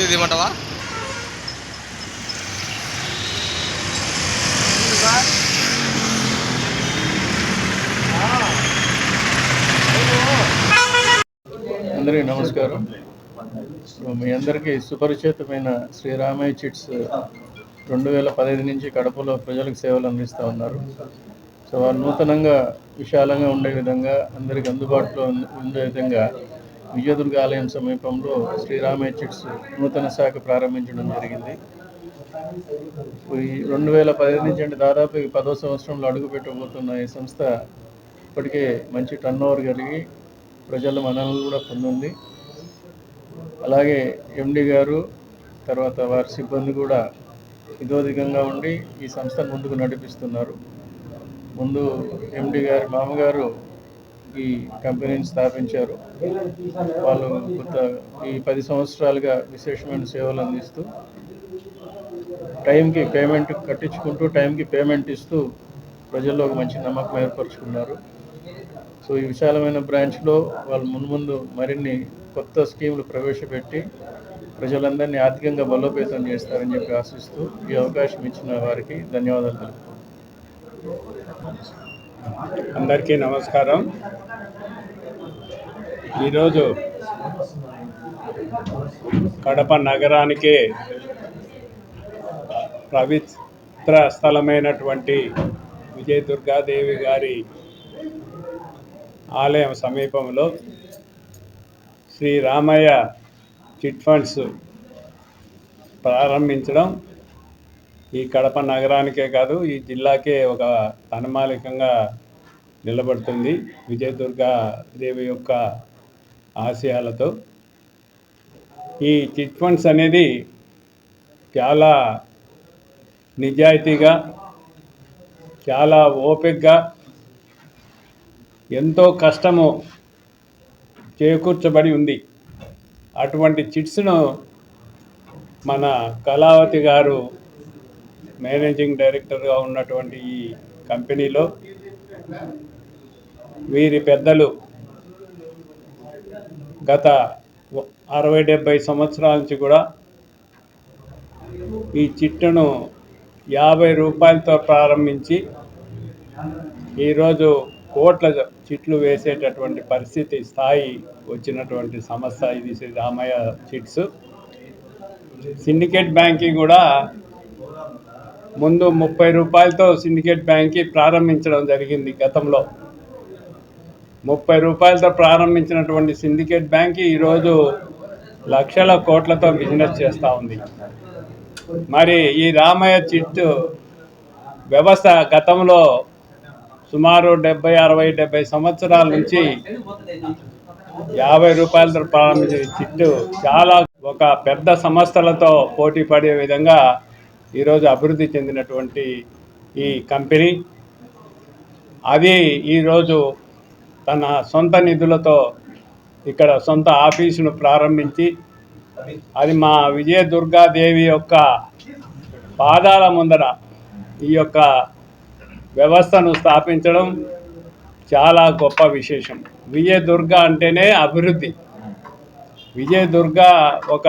ఇదిమంటావా? అందరికీ నమస్కారం. మీ అందరికీ సుపరిచితమైన శ్రీ రామయ్య చిట్స్ 2015 నుంచి కడపలో ప్రజలకు సేవలు అందిస్తూ ఉన్నారు. సో వాళ్ళు నూతనంగా విశాలంగా ఉండే విధంగా, అందరికి అందుబాటులో ఉండే విధంగా విజయదుర్గ ఆలయం సమీపంలో శ్రీరామయ్య చిట్స్ నూతన శాఖ ప్రారంభించడం జరిగింది. ఈ 2015 నుంచి అంటే దాదాపు 10వ సంవత్సరంలో అడుగు పెట్టబోతున్న ఈ సంస్థ ఇప్పటికే మంచి టర్నోవర్ కలిగి ప్రజల మన్ననలు కూడా పొందింది. అలాగే ఎండి గారు తర్వాత వారి సిబ్బంది కూడా ఇదోదికంగా ఉండి ఈ సంస్థను ముందుకు నడిపిస్తున్నారు. ముందు ఎండి గారి మామగారు ఈ కంపెనీని స్థాపించారు. వాళ్ళు ఈ 10 సంవత్సరాలుగా విశేషమైన సేవలు అందిస్తూ టైంకి పేమెంట్ కట్టించుకుంటూ టైంకి పేమెంట్ ఇస్తూ ప్రజల్లో ఒక మంచి నమ్మకం ఏర్పరచుకున్నారు. సో ఈ విశాలమైన బ్రాంచ్లో వాళ్ళు ముందు మరిన్ని కొత్త స్కీములు ప్రవేశపెట్టి ప్రజలందరినీ ఆర్థికంగా బలోపేతం చేస్తారని చెప్పి ఆశిస్తూ ఈ అవకాశం ఇచ్చిన వారికి ధన్యవాదాలు తెలుపుతున్నాను. అందరికీ నమస్కారం. ఈరోజు కడప నగరానికి పవిత్ర స్థలమైనటువంటి విజయదుర్గాదేవి గారి ఆలయం సమీపంలో శ్రీ రామయ్య చిట్ ఫండ్స్ ప్రారంభించడం ఈ కడప నగరానికే కాదు, ఈ జిల్లాకే ఒక తనమాలికంగా నిలబడుతుంది. విజయదుర్గాదేవి యొక్క ఆశయాలతో ఈ చిట్ ఫండ్స్ అనేది చాలా నిజాయితీగా, చాలా ఓపికగా, ఎంతో కష్టము చేకూర్చబడి ఉంది. అటువంటి చిట్స్ను మన కళావతి గారు మేనేజింగ్ డైరెక్టర్గా ఉన్నటువంటి ఈ కంపెనీలో వీరి పెద్దలు గత 60-70 సంవత్సరాల నుంచి కూడా ఈ చిట్టును 50 రూపాయలతో ప్రారంభించి ఈరోజు కోట్ల చిట్లు వేసేటటువంటి పరిస్థితి స్థాయి వచ్చినటువంటి సంస్థ ఇది Sri Ramayya chits. Syndicate banking కూడా ముందు 30 రూపాయలతో సిండికేట్ బ్యాంకింగ్ ప్రారంభించడం జరిగింది. గతంలో 30 రూపాయలతో ప్రారంభించినటువంటి సిండికేట్ బ్యాంక్ ఈరోజు లక్షల కోట్లతో బిజినెస్ చేస్తూ ఉంది. మరి ఈ రామయ్య చిట్ వ్యవస్థ గతంలో సుమారు 70 సంవత్సరాల నుంచి 50 రూపాయలతో ప్రారంభించిన చిట్టు చాలా ఒక పెద్ద సంస్థలతో పోటీ పడే విధంగా ఈరోజు అభివృద్ధి చెందినటువంటి ఈ కంపెనీ అది ఈరోజు తన సొంత నిధులతో ఇక్కడ సొంత ఆఫీసును ప్రారంభించి అది మా విజయదుర్గాదేవి యొక్క పాదాల ముందర ఈ యొక్క వ్యవస్థను స్థాపించడం చాలా గొప్ప విశేషం. విజయదుర్గ అంటేనే అభివృద్ధి. విజయదుర్గ ఒక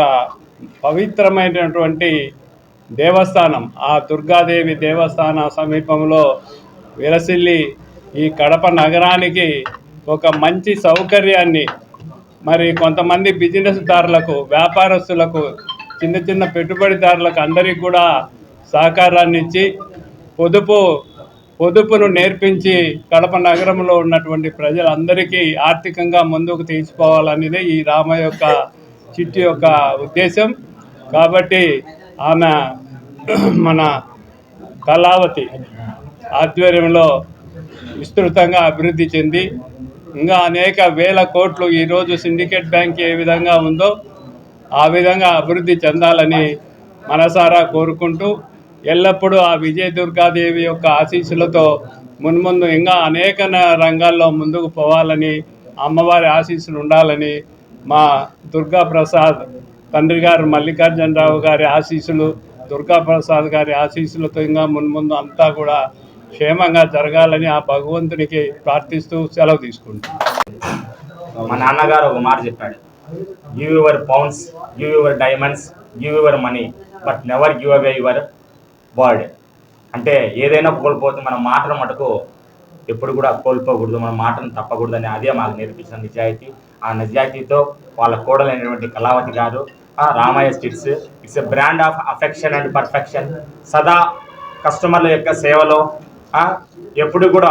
పవిత్రమైనటువంటి దేవస్థానం. ఆ దుర్గాదేవి దేవస్థానం సమీపంలో విలసిల్లి ఈ కడప నగరానికి ఒక మంచి సౌకర్యాన్ని, మరి కొంతమంది బిజినెస్దారులకు, వ్యాపారస్తులకు, చిన్న చిన్న పెట్టుబడిదారులకు అందరికీ కూడా సహకారాన్ని ఇచ్చి పొదుపును నేర్పించి కడప నగరంలో ఉన్నటువంటి ప్రజలందరికీ ఆర్థికంగా ముందుకు తీసుకోవాలనేదే ఈ రామయ్య యొక్క చిట్టి యొక్క ఉద్దేశం. కాబట్టి ఆమె మన కళావతి ఆధ్వర్యంలో విస్తృతంగా అభివృద్ధి చెంది ఇంకా అనేక వేల కోట్లు ఈరోజు సిండికేట్ బ్యాంక్ ఏ విధంగా ఉందో ఆ విధంగా అభివృద్ధి చెందాలని మనసారా కోరుకుంటూ ఎల్లప్పుడూ ఆ విజయదుర్గాదేవి యొక్క ఆశీస్సులతో మున్ముందు ఇంకా అనేక రంగాల్లో ముందుకు పోవాలని, అమ్మవారి ఆశీస్సులు ఉండాలని, మా దుర్గాప్రసాద్ తండ్రి గారు మల్లికార్జునరావు గారి ఆశీస్సులు, దుర్గాప్రసాద్ గారి ఆశీస్సులతో ఇంకా మున్ముందు అంతా కూడా క్షేమంగా జరగాలని ఆ భగవంతునికి ప్రార్థిస్తూ సెలవు తీసుకుంటాం. మా నాన్నగారు ఒక మాట చెప్పాడు, give your pounds, give your diamonds, give your money, but never give away your word. అంటే ఏదైనా కోల్పోతే మన మాటను మటుకు ఎప్పుడు కూడా కోల్పోకూడదు, మన మాటను తప్పకూడదని అదే మాకు నేర్పించిన నిజాయితీ. ఆ నిజాయితీతో వాళ్ళ కోడలైనటువంటి కళావతి గారు రామయ్య స్టిట్స్ it's a brand of affection and perfection. సదా కస్టమర్ల యొక్క సేవలో ఎప్పుడు కూడా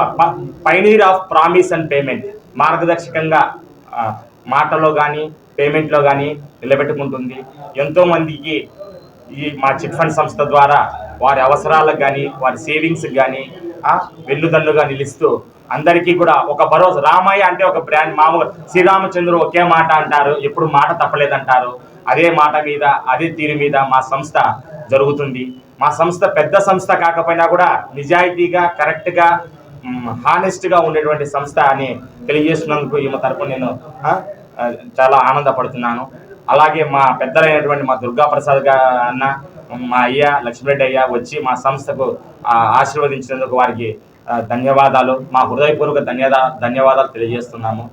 pioneer of promise and payment, మార్గదర్శకంగా మాటలో కానీ పేమెంట్లో కానీ నిలబెట్టుకుంటుంది. ఎంతోమందికి ఈ మా చిట్ ఫండ్ సంస్థ ద్వారా వారి అవసరాలకు కానీ వారి సేవింగ్స్కి కానీ వెన్నుదన్నుగా నిలుస్తూ అందరికీ కూడా ఒక భరోసా. రామయ్య అంటే ఒక బ్రాండ్. మామూలు శ్రీరామచంద్రుడు ఒకే మాట అంటారు, ఎప్పుడు మాట తప్పలేదంటారు. అదే మాట మీద అదే తీరు మీద మా సంస్థ జరుగుతుంది. మా సంస్థ పెద్ద సంస్థ కాకపోయినా కూడా నిజాయితీగా కరెక్ట్గా హానెస్ట్గా ఉండేటువంటి సంస్థ అని తెలియజేస్తున్నందుకు ఈమె తరపున నేను చాలా ఆనందపడుతున్నాను. అలాగే మా పెద్దలైనటువంటి మా దుర్గా ప్రసాద్ అన్న, మా అయ్య లక్ష్మీరెడ్డి అయ్య వచ్చి మా సంస్థకు ఆశీర్వదించినందుకు వారికి ధన్యవాదాలు, మా హృదయపూర్వక ధన్యవాదాలు తెలియజేస్తున్నాము.